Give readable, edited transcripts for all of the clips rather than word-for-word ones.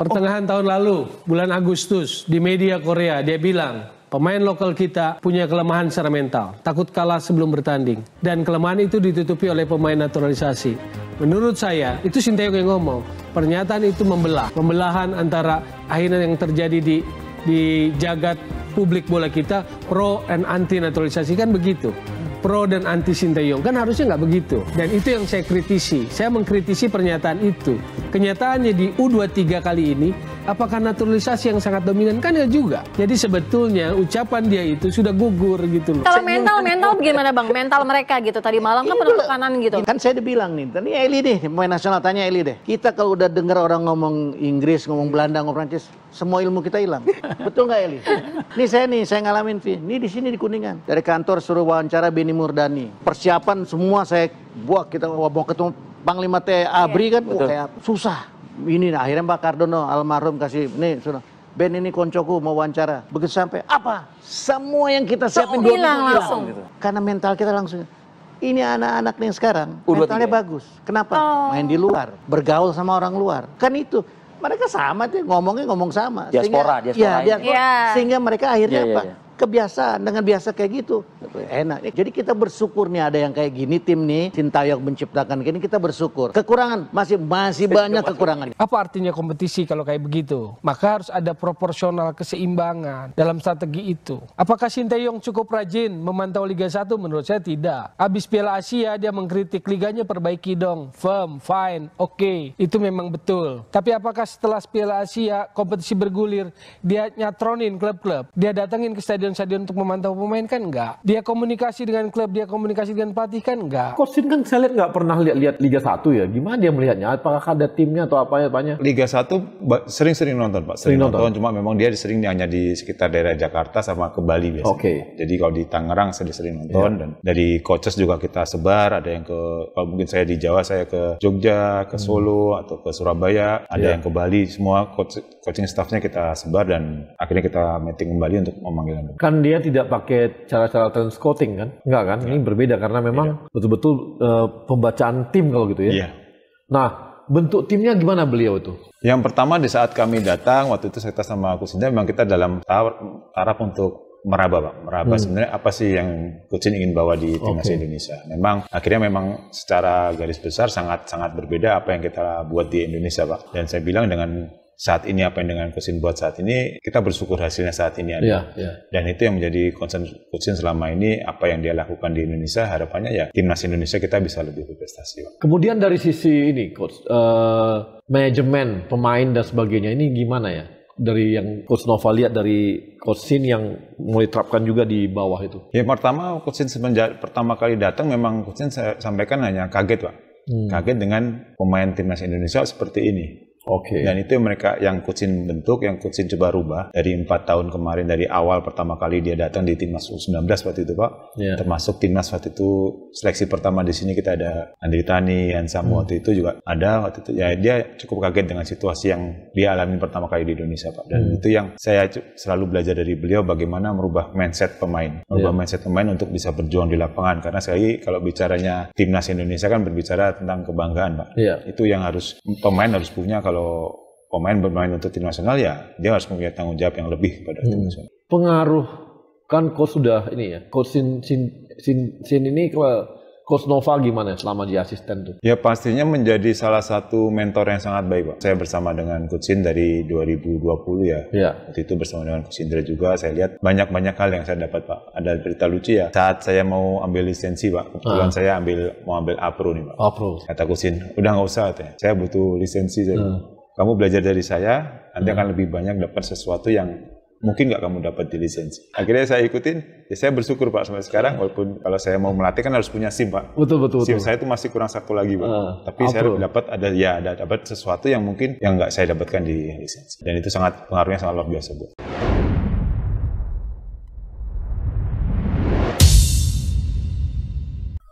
Pertengahan tahun lalu, bulan Agustus, di media Korea, dia bilang, pemain lokal kita punya kelemahan secara mental, takut kalah sebelum bertanding. Dan kelemahan itu ditutupi oleh pemain naturalisasi. Menurut saya, itu Sinteyong yang ngomong. Pernyataan itu pembelahan antara akhirnya yang terjadi di jagat publik bola kita, pro dan anti naturalisasi, kan begitu. Pro dan anti Sinteyong, kan harusnya nggak begitu. Dan itu yang saya kritisi. Saya mengkritisi pernyataan itu. Kenyataannya di U23 kali ini, apakah naturalisasi yang sangat dominan? Kan ya juga. Jadi sebetulnya ucapan dia itu sudah gugur gitu loh. Kalau mental bagaimana Bang? Mental mereka gitu. Tadi malam kan penuh tekanan gitu. Kan saya udah bilang nih, tadi Eli deh, pemain nasional, tanya Eli deh. Kita kalau udah dengar orang ngomong Inggris, ngomong Belanda, ngomong Prancis, semua ilmu kita hilang. Betul nggak Eli? Saya ngalamin, Vi. Ini di sini di Kuningan. Dari kantor suruh wawancara Beni Murdani. Persiapan semua saya buat, kita mau ketemu Panglima TNI ABRI kan, kayak susah. Ini akhirnya Pak Cardono almarhum kasih, nih sudah. Ben ini koncoku mau wawancara. Begitu sampai, apa? Semua yang kita siapin 2 minggu hilang. Gitu. Karena mental kita langsung. Ini anak-anak nih sekarang, mentalnya bagus. Kenapa? Main di luar, bergaul sama orang luar. Kan itu. Mereka sama tuh, ngomongnya ngomong sama. Diaspora. Sehingga mereka akhirnya apa? Kebiasaan, dengan biasa kayak gitu. Enak. Jadi kita bersyukur nih ada yang kayak gini, tim nih, Sintayong menciptakan gini, kita bersyukur. Kekurangan, masih banyak kekurangan. Apa artinya kompetisi kalau kayak begitu? Maka harus ada proporsional keseimbangan dalam strategi itu. Apakah Sintayong cukup rajin memantau Liga 1? Menurut saya tidak. Habis Piala Asia dia mengkritik liganya, perbaiki dong. Firm, fine, oke. Itu memang betul. Tapi apakah setelah Piala Asia kompetisi bergulir, dia nyatronin klub-klub? Dia datangin ke stadion untuk memantau pemain? Kan enggak. Dia komunikasi dengan klub, dia komunikasi dengan pelatih? Kan enggak. Coach Shin kan saya lihat nggak pernah lihat Liga 1 ya. Gimana dia melihatnya? Apakah ada timnya atau apanya? Liga 1 sering nonton Pak. Sering nonton. Cuma memang dia sering hanya di sekitar daerah Jakarta sama ke Bali biasanya. Jadi kalau di Tangerang saya sering nonton. Dan dari coaches juga kita sebar. Ada yang kalau mungkin saya di Jawa, saya ke Jogja, ke Solo, atau ke Surabaya. Ada yang ke Bali. Semua coaching staffnya kita sebar dan akhirnya kita meeting kembali untuk memanggil. Kan dia tidak pakai cara-cara talent scouting kan? Enggak kan? Ini berbeda karena memang betul-betul pembacaan tim kalau gitu ya. Iya. Nah, bentuk timnya gimana beliau itu? Yang pertama di saat kami datang, waktu itu saya sama Coach Shin, memang kita dalam taraf untuk meraba sebenarnya apa sih yang Coach Shin ingin bawa di timnas Indonesia. Memang akhirnya secara garis besar sangat berbeda apa yang kita buat di Indonesia Pak. Dan saya bilang dengan saat ini apa yang dengan Coach Shin buat saat ini, kita bersyukur hasilnya saat ini ada. Dan itu yang menjadi concern Coach Shin selama ini, apa yang dia lakukan di Indonesia, harapannya ya timnas Indonesia kita bisa lebih berprestasi. Kemudian dari sisi ini Coach, manajemen pemain dan sebagainya ini gimana ya? Dari yang Coach Nova lihat dari Coach Shin yang mulai terapkan juga di bawah itu. Ya pertama Coach Shin semenjak pertama kali datang memang Coach Shin saya sampaikan hanya kaget Pak. Kaget dengan pemain timnas Indonesia seperti ini. Dan itu yang Coach Shin bentuk, yang Coach Shin coba rubah dari 4 tahun kemarin, dari awal pertama kali dia datang di timnas U19 waktu itu Pak, termasuk timnas waktu itu seleksi pertama di sini kita ada Andri Tani, Samu waktu itu juga ada waktu itu. Ya dia cukup kaget dengan situasi yang dia alami pertama kali di Indonesia Pak. Dan itu yang saya selalu belajar dari beliau, bagaimana merubah mindset pemain, mindset pemain untuk bisa berjuang di lapangan. Karena sekali kalau bicaranya timnas Indonesia kan berbicara tentang kebanggaan Pak. Itu yang pemain harus punya. Kalau pemain bermain untuk tim nasional ya dia harus mempunyai tanggung jawab yang lebih kepada tim nasional. Pengaruh kan Coach sudah ini ya, Coach Shin ini ke Coach Nova gimana selama dia asisten tuh? Ya pastinya menjadi salah satu mentor yang sangat baik Pak. Saya bersama dengan Coach Shin dari 2020 ya. Waktu itu bersama dengan Coach Indra juga saya lihat banyak hal yang saya dapat Pak. Ada berita lucu ya. Saat saya mau ambil lisensi Pak, kebetulan saya mau ambil A-Pro nih Pak. Kata Coach Shin, udah nggak usah katanya. Saya butuh lisensi. Kamu belajar dari saya, nanti akan lebih banyak dapat sesuatu yang mungkin nggak kamu dapat di lisensi. Akhirnya saya ikutin, ya saya bersyukur Pak sampai sekarang, walaupun kalau saya mau melatih kan harus punya SIM Pak. Betul. SIM saya itu masih kurang 1 lagi Pak. Tapi saya dapat sesuatu yang mungkin yang nggak saya dapatkan di lisensi. Dan itu pengaruhnya sangat luar biasa Bu.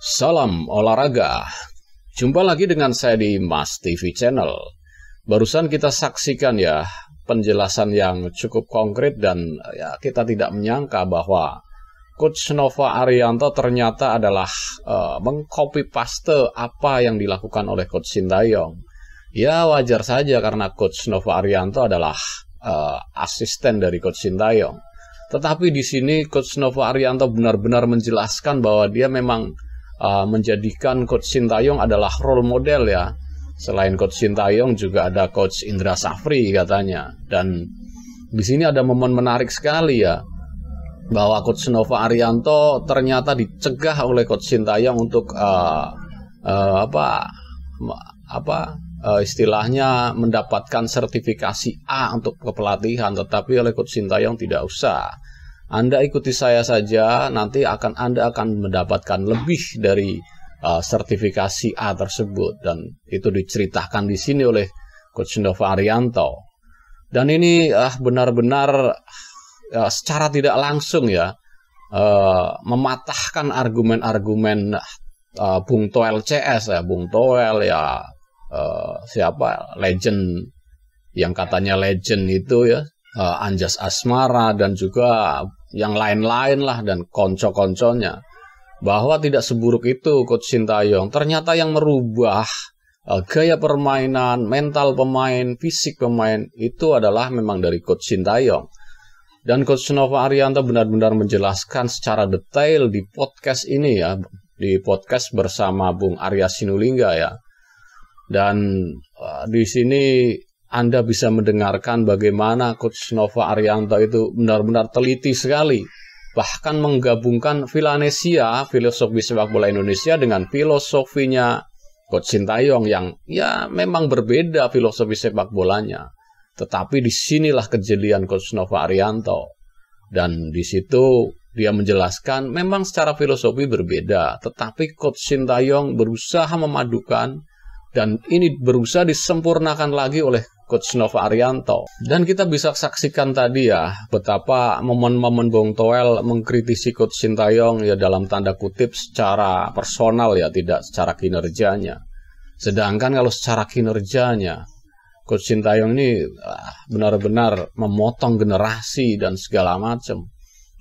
Salam olahraga. Jumpa lagi dengan saya di Mas TV Channel. Barusan kita saksikan ya penjelasan yang cukup konkret dan ya kita tidak menyangka bahwa Coach Nova Arianto ternyata adalah mengcopy paste apa yang dilakukan oleh Coach Sintayong. Ya wajar saja karena Coach Nova Arianto adalah asisten dari Coach Sintayong. Tetapi di sini Coach Nova Arianto benar-benar menjelaskan bahwa dia memang menjadikan Coach Sintayong adalah role model ya. Selain Coach Sintayong juga ada Coach Indra Safri katanya. Dan di sini ada momen menarik sekali ya, bahwa Coach Nova Arianto ternyata dicegah oleh Coach Sintayong untuk istilahnya mendapatkan sertifikasi A untuk kepelatihan, tetapi oleh Coach Sintayong tidak usah. Anda ikuti saya saja, nanti Anda akan mendapatkan lebih dari sertifikasi A tersebut, dan itu diceritakan di sini oleh Coach Nova Arianto. Dan ini benar-benar secara tidak langsung ya mematahkan argumen-argumen Bung Toel CS ya, Bung Toel ya. Siapa legend yang katanya legend itu ya, Anjas Asmara dan juga yang lain-lain lah dan konco-konconya, bahwa tidak seburuk itu Coach Sintayong. Ternyata yang merubah gaya permainan, mental pemain, fisik pemain itu adalah memang dari Coach Sintayong. Dan Coach Nova Arianto benar-benar menjelaskan secara detail di podcast ini ya, di podcast bersama Bung Arya Sinulinga ya. Dan di sini Anda bisa mendengarkan bagaimana Coach Nova Arianto itu benar-benar teliti sekali, bahkan menggabungkan Villanesia, filosofi sepak bola Indonesia, dengan filosofinya Coach Sintayong yang ya memang berbeda filosofi sepak bolanya. Tetapi disinilah kejelian Coach Nova Arianto, dan di situ dia menjelaskan memang secara filosofi berbeda, tetapi Coach Sintayong berusaha memadukan. Dan ini berusaha disempurnakan lagi oleh Coach Nova Arianto. Dan kita bisa saksikan tadi ya, betapa momen-momen Bung Toel mengkritisi Coach Sintayong ya dalam tanda kutip secara personal ya, tidak secara kinerjanya. Sedangkan kalau secara kinerjanya, Coach Sintayong ini benar-benar memotong generasi dan segala macam.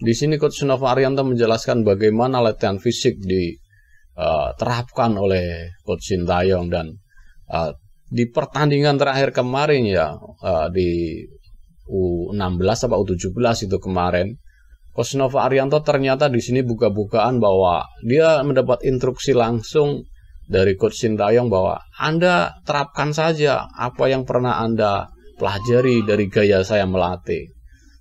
Di sini Coach Nova Arianto menjelaskan bagaimana latihan fisik diterapkan oleh Coach Sintayong. Dan di pertandingan terakhir kemarin ya, di U16 atau U17 itu kemarin, Coach Nova Arianto ternyata di sini buka-bukaan bahwa dia mendapat instruksi langsung dari Coach Sintayong bahwa Anda terapkan saja apa yang pernah Anda pelajari dari gaya saya melatih,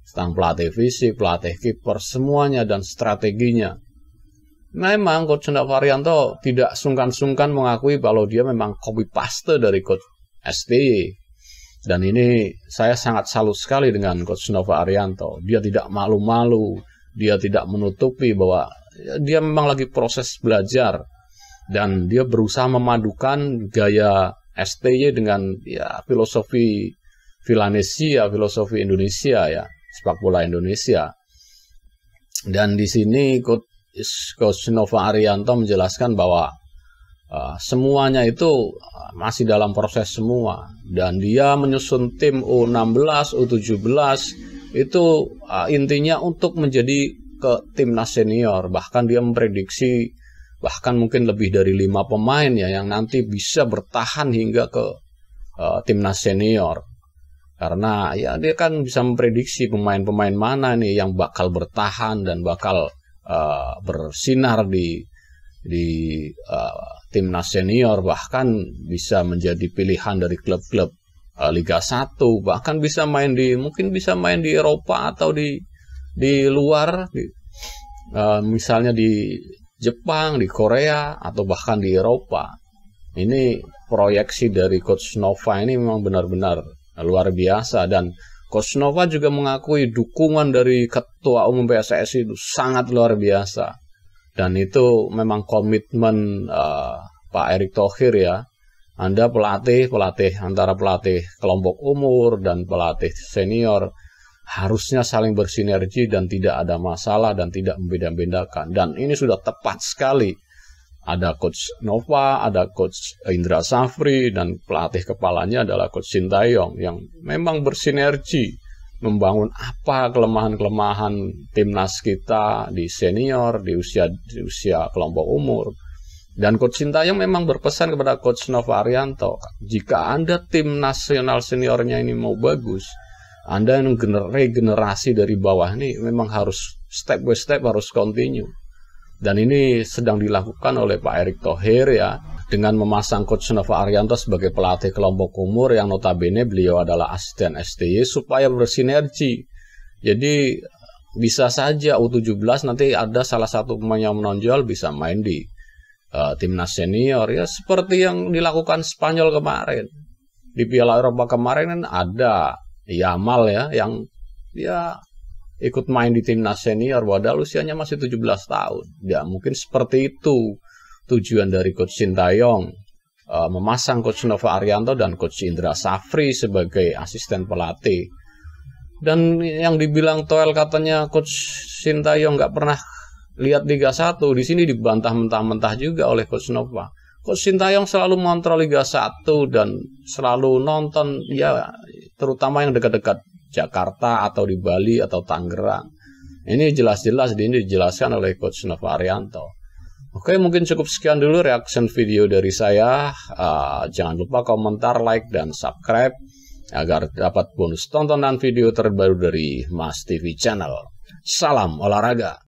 tentang pelatih fisik, pelatih kiper, semuanya dan strateginya. Memang Coach Nova Arianto tidak sungkan-sungkan mengakui kalau dia memang copy paste dari Coach STY. Dan ini saya sangat salut sekali dengan Coach Nova Arianto. Dia tidak malu-malu, dia tidak menutupi bahwa dia memang lagi proses belajar. Dan dia berusaha memadukan gaya STY dengan ya filosofi Villanesia, filosofi Indonesia ya, sepak bola Indonesia. Dan di sini Coach Nova Arianto menjelaskan bahwa semuanya itu masih dalam proses semua, dan dia menyusun tim U16, U17 itu intinya untuk menjadi ke timnas senior. Bahkan dia memprediksi bahkan mungkin lebih dari 5 pemain ya yang nanti bisa bertahan hingga ke timnas senior. Karena ya dia kan bisa memprediksi pemain-pemain mana nih yang bakal bertahan dan bakal bersinar di timnas senior, bahkan bisa menjadi pilihan dari klub-klub Liga 1, bahkan bisa mungkin bisa main di Eropa atau di luar, misalnya di Jepang, di Korea, atau bahkan di Eropa. Ini proyeksi dari Coach Nova ini memang benar-benar luar biasa, dan Coach Nova juga mengakui dukungan dari Ketua Umum PSSI itu sangat luar biasa. Dan itu memang komitmen Pak Erick Thohir ya. Anda pelatih antara pelatih kelompok umur dan pelatih senior harusnya saling bersinergi dan tidak ada masalah dan tidak membeda-bedakan. Dan ini sudah tepat sekali. Ada Coach Nova, ada Coach Indra Safri, dan pelatih kepalanya adalah Coach Sintayong yang memang bersinergi membangun apa kelemahan-kelemahan timnas kita di senior, di usia kelompok umur, Dan Coach Sintayong memang berpesan kepada Coach Nova Arianto, jika Anda tim nasional seniornya ini mau bagus, Anda yang regenerasi dari bawah ini memang harus step by step harus continue. Dan ini sedang dilakukan oleh Pak Erick Thohir ya, dengan memasang Coach Nova Arianto sebagai pelatih kelompok umur yang notabene beliau adalah asisten STY supaya bersinergi. Jadi bisa saja U17 nanti ada salah satu pemain yang menonjol bisa main di timnas senior ya, seperti yang dilakukan Spanyol kemarin. Di Piala Eropa kemarin kan ada Yamal ya yang ya ikut main di timnas senior padahal usianya masih 17 tahun. Ya mungkin seperti itu tujuan dari Coach Sintayong, memasang Coach Nova Arianto dan Coach Indra Safri sebagai asisten pelatih. Dan yang dibilang Toel katanya Coach Sintayong nggak pernah lihat Liga 1, di sini dibantah mentah-mentah juga oleh Coach Nova. Coach Sintayong selalu mengontrol Liga 1 dan selalu nonton ya, terutama yang dekat-dekat Jakarta atau di Bali atau Tangerang. Ini jelas-jelas ini dijelaskan oleh Coach Nova Arianto. Oke, mungkin cukup sekian dulu reaction video dari saya. Jangan lupa komentar, like, dan subscribe agar dapat bonus tontonan video terbaru dari Mas TV Channel. Salam olahraga.